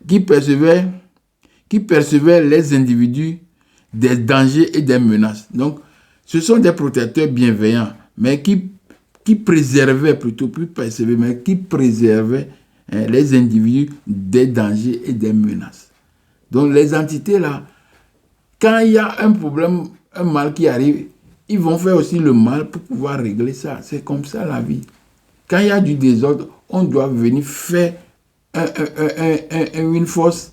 qui percevaient les individus des dangers et des menaces. Donc, ce sont des protecteurs bienveillants, mais qui préservaient, plutôt plus percevaient, mais qui préservaient les individus des dangers et des menaces. Donc, les entités là, quand il y a un problème, un mal qui arrive, ils vont faire aussi le mal pour pouvoir régler ça. C'est comme ça la vie. Quand il y a du désordre, on doit venir faire une force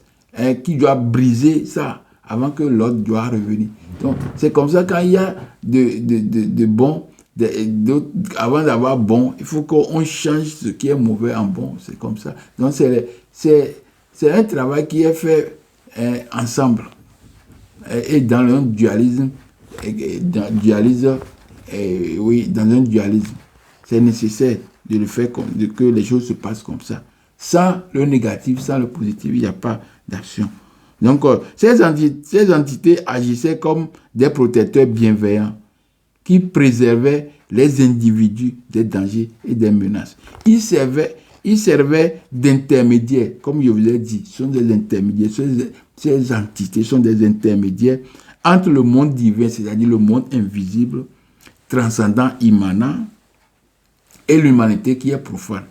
qui doit briser ça avant que l'autre doit revenir. Donc, c'est comme ça quand il y a de bon, avant d'avoir bon, il faut qu'on change ce qui est mauvais en bon. C'est comme ça. Donc, c'est un travail qui est fait ensemble. Et dans un dualisme, dans un dualisme, c'est nécessaire de le faire que les choses se passent comme ça. Sans le négatif, sans le positif, il n'y a pas d'action. Donc, ces entités agissaient comme des protecteurs bienveillants qui préservaient les individus des dangers et des menaces. Ils servaient d'intermédiaires, comme je vous ai dit, ce sont des intermédiaires. Ces entités sont des intermédiaires entre le monde divin, c'est-à-dire le monde invisible, transcendant, immanent, et l'humanité qui est profane.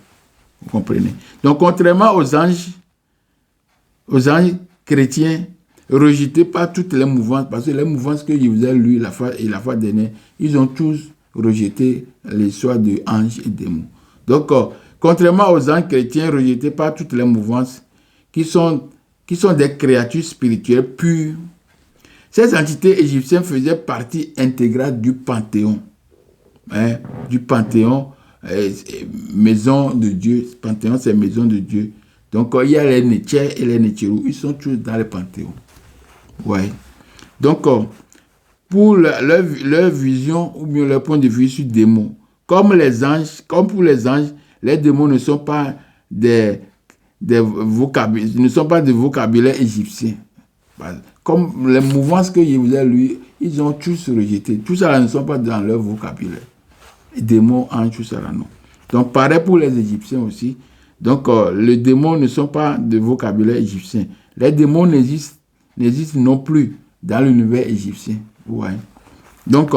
Vous comprenez? Donc, contrairement aux anges chrétiens, rejetés par toutes les mouvances, parce que les mouvances que je vous ai lues la fois dernière, ils ont tous rejeté l'histoire de anges et démons. Donc, contrairement aux anges chrétiens rejetés par toutes les mouvances, qui sont des créatures spirituelles pures, ces entités égyptiennes faisaient partie intégrale du panthéon du panthéon, maison de Dieu. Panthéon, c'est maison de Dieu. Donc, il y a les Nétchers et les Nétchérou. Ils sont tous dans le panthéon. Ouais. Donc, pour leur vision ou bien leur point de vue sur les démons, comme pour les anges, les démons ne sont pas des vocabulaires égyptiens. Comme les mouvances que je vous ai lues, ils ont tous rejeté. Tout ça là ne sont pas dans leur vocabulaire. Les démons, anges, tout ça là, non. Donc, pareil pour les Égyptiens aussi. Donc, les démons ne sont pas de vocabulaire égyptien. Les démons n'existent non plus dans l'univers égyptien. Ouais. Donc,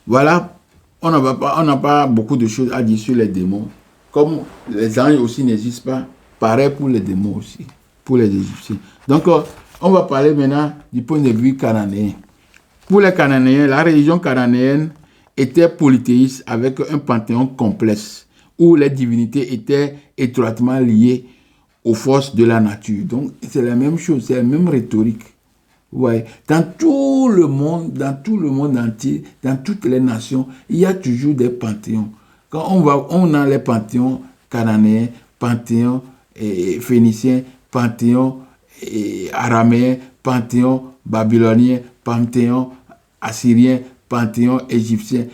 voilà, on n'a pas beaucoup de choses à dire sur les démons. Comme les anges aussi n'existent pas, pareil pour les démons aussi, pour les Égyptiens. Donc, on va parler maintenant du point de vue cananéen. Pour les Cananéens, la religion cananéenne était polythéiste avec un panthéon complexe où les divinités étaient étroitement liées aux forces de la nature. Donc, c'est la même chose, c'est la même rhétorique. Ouais. Dans tout le monde entier, dans toutes les nations, il y a toujours des panthéons. Quand on a les panthéons cananéens, panthéons phéniciens, panthéons araméens, panthéons babyloniens, panthéons assyriens, panthéons égyptiens.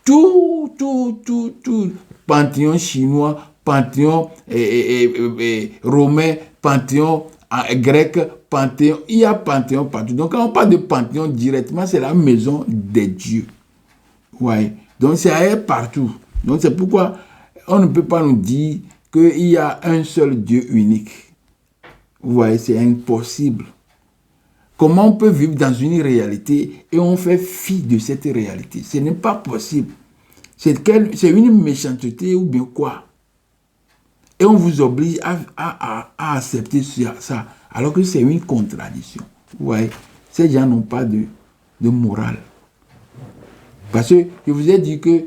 Tout, panthéon chinois, panthéon romain, panthéon grec, panthéon, il y a panthéon partout. Donc quand on parle de panthéon directement, c'est la maison des dieux. Ouais. Donc c'est partout. Donc c'est pourquoi on ne peut pas nous dire qu'il y a un seul Dieu unique. Vous voyez, c'est impossible. Comment on peut vivre dans une réalité et on fait fi de cette réalité? Ce n'est pas possible. C'est une méchanceté ou bien quoi? Et on vous oblige à accepter ça, alors que c'est une contradiction. Vous voyez, ces gens n'ont pas de morale. Parce que je vous ai dit que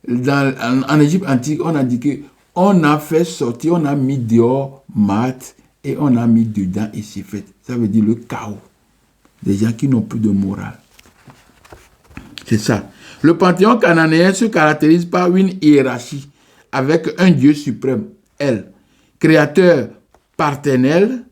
en Égypte antique, on a dit que on a fait sortir, on a mis dehors Math et on a mis dedans Isifet. Ça veut dire le chaos. Des gens qui n'ont plus de morale. C'est ça. Le panthéon cananéen se caractérise par une hiérarchie avec un Dieu suprême, El, créateur partenel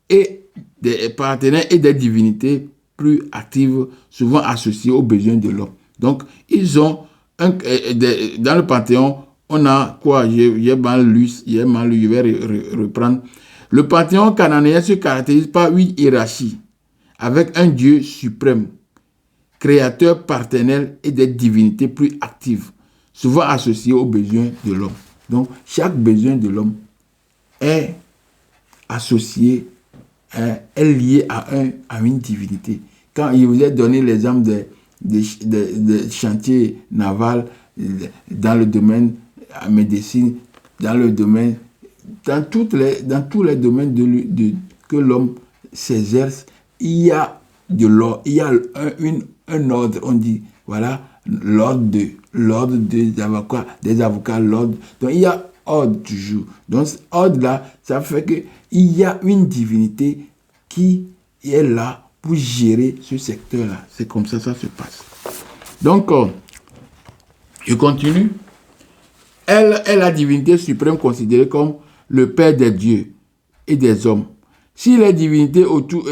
et des divinités plus actives, souvent associées aux besoins de l'homme. Donc, ils ont dans le panthéon, on a quoi? J'ai mal lu, je vais reprendre. Le panthéon cananéen se caractérise par une hiérarchie avec un Dieu suprême, créateur partenel et des divinités plus actives, souvent associées aux besoins de l'homme. Donc, chaque besoin de l'homme est associé, est lié à une divinité. Quand il vous a donné l'exemple des chantiers navals dans le domaine de la médecine, dans tous les domaines que l'homme s'exerce, il y a de l'ordre, il y a un ordre, on dit, voilà, l'ordre des avocats, l'ordre. Donc, il y a ordre toujours. Donc, cet ordre-là, ça fait qu'il y a une divinité qui est là pour gérer ce secteur-là. C'est comme ça se passe. Donc, je continue. Elle est la divinité suprême considérée comme le Père des dieux et des hommes. Si les divinités autour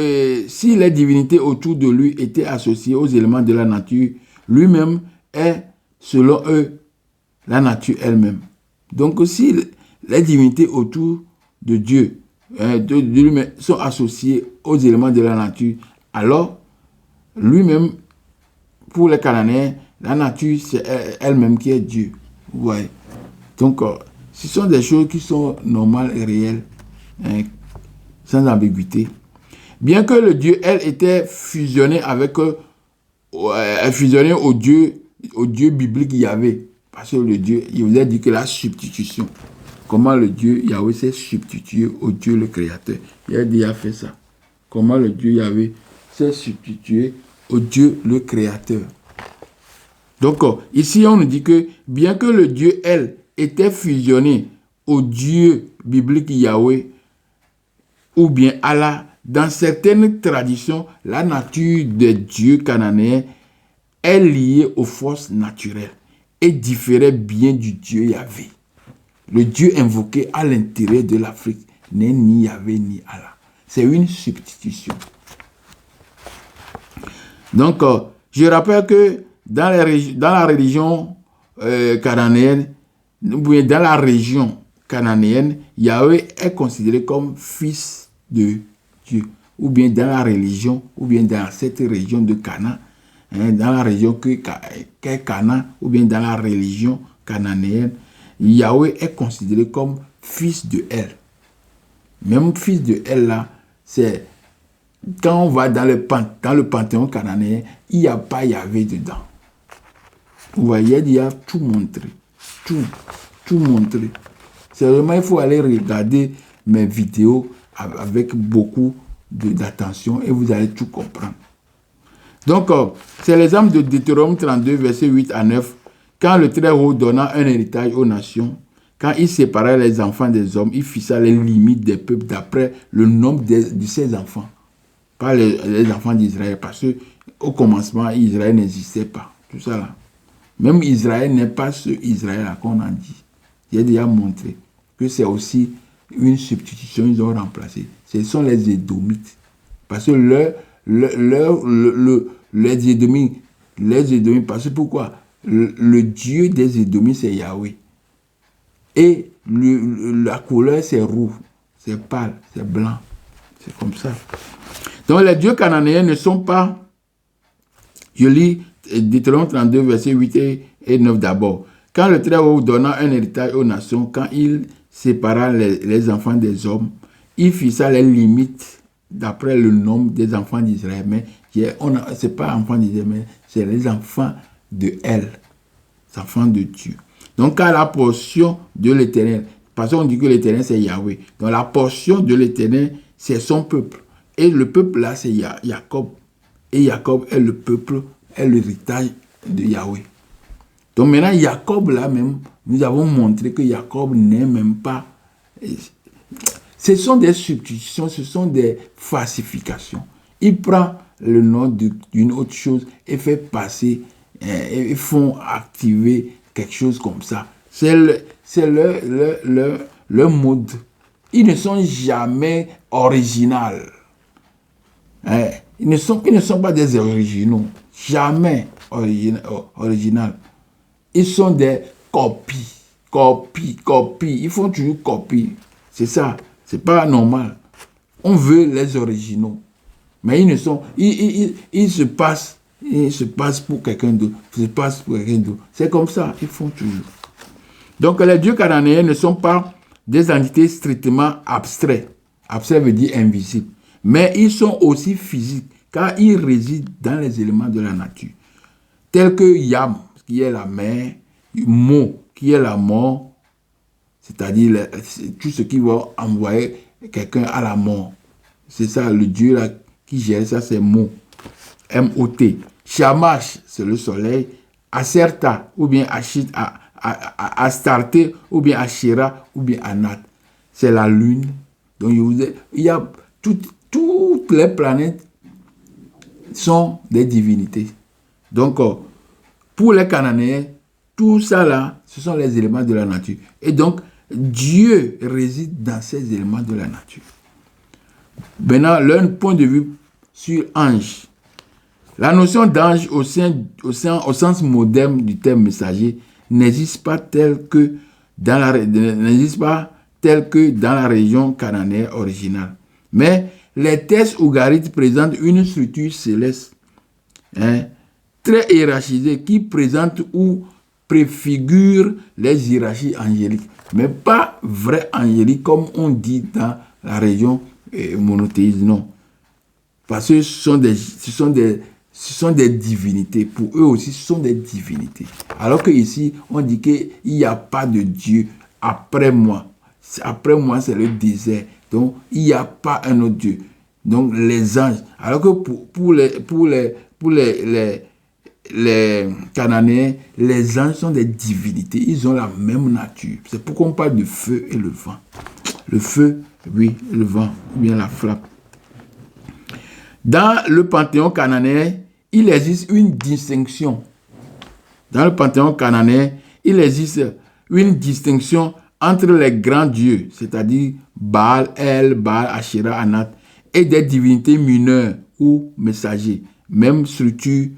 de lui étaient associées aux éléments de la nature, lui-même est, selon eux, la nature elle-même. Donc, si les divinités autour de Dieu, de lui-même, sont associées aux éléments de la nature, alors, lui-même, pour les Cananéens, la nature, c'est elle-même qui est Dieu. Ouais. Donc, ce sont des choses qui sont normales et réelles, sans ambiguïté. Bien que le Dieu, elle, était fusionné fusionné au Dieu biblique Yahvé. Parce que le Dieu, il vous a dit que la substitution. Comment le Dieu Yahvé s'est substitué au Dieu le Créateur. Il a déjà fait ça. Comment le Dieu Yahvé s'est substitué au Dieu le Créateur. Donc, ici, on nous dit que bien que le Dieu, elle, était fusionné au Dieu biblique Yahvé, ou bien Allah, dans certaines traditions, la nature des dieux cananéens est lié aux forces naturelles et différait bien du Dieu Yahvé. Le Dieu invoqué à l'intérieur de l'Afrique n'est ni Yahvé ni Allah. C'est une substitution. Donc, je rappelle que dans la religion cananéenne, dans la région cananéenne, Yahvé est considéré comme fils de Dieu. Ou bien dans la religion, ou bien dans cette région de Cana, dans la région qu'est Cana, ou bien dans la religion cananéenne, Yahvé est considéré comme fils de El. Même fils de El là, c'est quand on va dans le panthéon cananéen, il n'y a pas Yahvé dedans. Vous voyez, il y a tout montré. Tout montré. C'est vraiment, il faut aller regarder mes vidéos avec beaucoup d'attention et vous allez tout comprendre. Donc, c'est l'exemple de Deutéronome 32, versets 8 à 9. Quand le Très-Haut donna un héritage aux nations, quand il sépara les enfants des hommes, il fixa les limites des peuples d'après le nombre de ses enfants. Pas les enfants d'Israël, parce qu'au commencement, Israël n'existait pas. Tout ça là. Même Israël n'est pas ce Israël qu'on a dit. J'ai déjà montré que c'est aussi une substitution, ils ont remplacé. Ce sont les Édomites. Parce que les Édomites, parce que pourquoi? Le Dieu des Édomites, c'est Yahweh. Et la couleur, c'est roux, c'est pâle, c'est blanc. C'est comme ça. Donc, les dieux cananéens ne sont pas... Je lis Deutéronome 32, versets 8 et 9 d'abord. Quand le Très-Haut donna un héritage aux nations, quand il sépara les enfants des hommes, il fixa les limites d'après le nombre des enfants d'Israël. Mais ce n'est pas enfants d'Israël, mais c'est les enfants de El, les enfants de Dieu. Donc, à la portion de l'Éternel, parce qu'on dit que l'Éternel, c'est Yahweh. Donc, la portion de l'Éternel, c'est son peuple. Et le peuple là, c'est Jacob. Et Jacob est le peuple, est l'héritage de Yahweh. Donc maintenant, Jacob là même, nous avons montré que Jacob n'est même pas... Ce sont des substitutions, ce sont des falsifications. Il prend le nom d'une autre chose et fait passer, et font activer quelque chose comme ça. C'est leur mode. Ils ne sont jamais originaux. Ils ne sont pas des originaux. Jamais originaux. Ils sont des copies. Ils font toujours copie. C'est ça. C'est pas normal. On veut les originaux. Mais ils ne sont... Ils se passent pour quelqu'un d'autre. C'est comme ça. Ils font toujours. Donc les dieux cananéens ne sont pas des entités strictement abstraites. Abstrait veut dire invisible. Mais ils sont aussi physiques, car ils résident dans les éléments de la nature. Tels que Yam, qui est la mer, Mo, qui est la mort, c'est-à-dire tout ce qui va envoyer quelqu'un à la mort. C'est ça, le Dieu là qui gère ça, c'est Mo. M-O-T. Shamash, c'est le soleil. Aserta, ou bien Astarté, ou bien Ashera, ou bien Anat. C'est la lune. Donc, il y a toutes les planètes sont des divinités. Donc, pour les Cananéens, tout ça là, ce sont les éléments de la nature. Et donc, Dieu réside dans ces éléments de la nature. Maintenant, leur point de vue sur ange. La notion d'ange au sens moderne du terme messager n'existe pas telle que dans la région cananéenne originale. Mais les textes ougarites présentent une structure céleste très hiérarchisée qui présente ou préfigure les hiérarchies angéliques. Mais pas vrai angélique comme on dit dans la région monothéiste, non. Parce que ce sont des divinités. Pour eux aussi, ce sont des divinités. Alors qu'ici, on dit qu'il n'y a pas de Dieu après moi. Après moi, c'est le désert. Donc, il n'y a pas un autre Dieu. Donc, les anges. Alors que pour les Cananéens, les anges sont des divinités. Ils ont la même nature. C'est pourquoi on parle du feu et le vent. Le feu, oui, le vent, ou bien la flamme. Dans le panthéon cananéen, il existe une distinction. Dans le panthéon cananéen, il existe une distinction entre les grands dieux, c'est-à-dire Baal, El, Baal, Asherah, Anat, et des divinités mineures ou messagers, même structure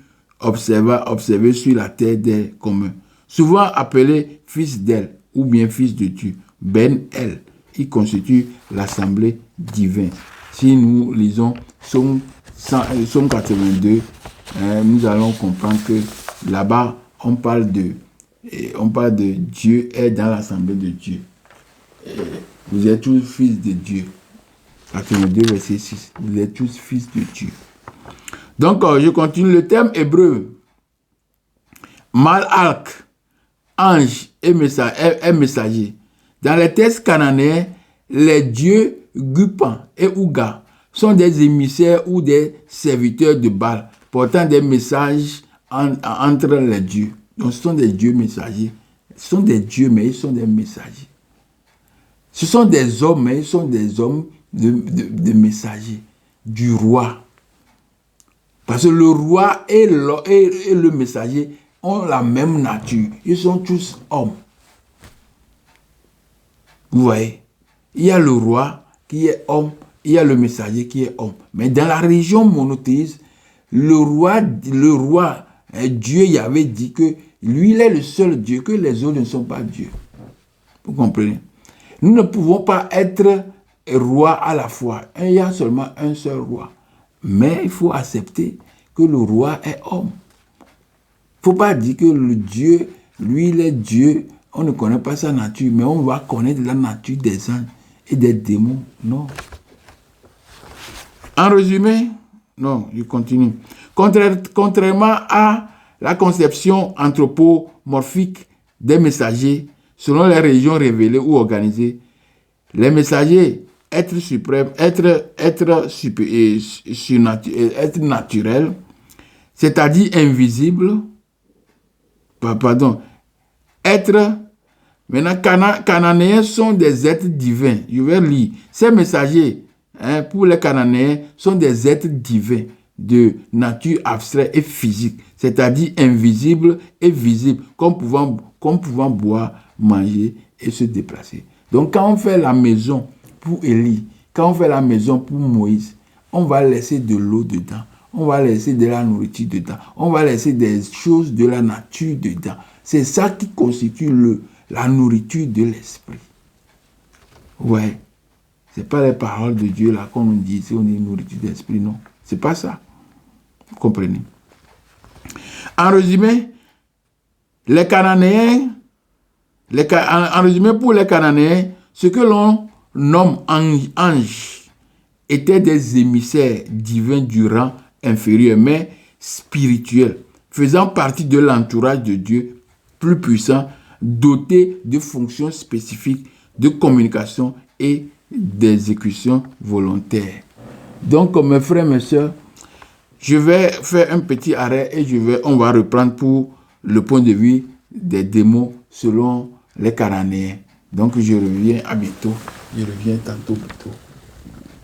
observée sur la terre des communs. Souvent appelé fils d'El ou bien fils de Dieu, Ben El, il constitue l'assemblée divine. Si nous lisons Psaume 82, nous allons comprendre que là-bas, on parle de Dieu est dans l'assemblée de Dieu. Vous êtes tous fils de Dieu. 82, verset 6. Vous êtes tous fils de Dieu. Donc, je continue le terme hébreu. Malach, ange et messager. Dans les textes cananéens, les dieux Gupan et Ouga sont des émissaires ou des serviteurs de Baal, portant des messages entre les dieux. Donc, ce sont des dieux messagers. Ce sont des dieux, mais ils sont des messagers. Ce sont des hommes, mais ils sont des hommes de messagers du roi. Parce que le roi et le messager ont la même nature. Ils sont tous hommes. Vous voyez, il y a le roi qui est homme, il y a le messager qui est homme. Mais dans la région monothéiste, le roi, Dieu y avait dit que lui, il est le seul Dieu, que les autres ne sont pas Dieu. Vous comprenez? Nous ne pouvons pas être roi à la fois. Il y a seulement un seul roi. Mais il faut accepter que le roi est homme. Il ne faut pas dire que le Dieu, lui, il est Dieu. On ne connaît pas sa nature, mais on va connaître la nature des anges et des démons. Non. En résumé, non, je continue. Contrairement à la conception anthropomorphique des messagers, selon les régions révélées ou organisées, les messagers, être suprême, être naturel, c'est-à-dire invisible, maintenant, Cananéens sont des êtres divins. Je vais lire. Ces messagers, pour les Cananéens, sont des êtres divins de nature abstraite et physique, c'est-à-dire invisibles et visibles, comme pouvant boire, manger et se déplacer. Donc, quand on fait la maison pour Élie, quand on fait la maison pour Moïse, on va laisser de l'eau dedans, on va laisser de la nourriture dedans, on va laisser des choses de la nature dedans. C'est ça qui constitue la nourriture de l'esprit. Ouais. Ce n'est pas les paroles de Dieu là qu'on nous dit ici, on dit nourriture d'esprit, non. C'est pas ça. Vous comprenez? En résumé, les Cananéens, en résumé pour les Cananéens, ce que l'on nomme anges étaient des émissaires divins du rang inférieur, mais spirituels, faisant partie de l'entourage de Dieu plus puissant, dotés de fonctions spécifiques de communication et d'exécution volontaire. Donc, mes frères, mes sœurs, je vais faire un petit arrêt et on va reprendre pour le point de vue des démons selon les Cananéens. Donc, je reviens à bientôt. Je reviens tantôt plutôt.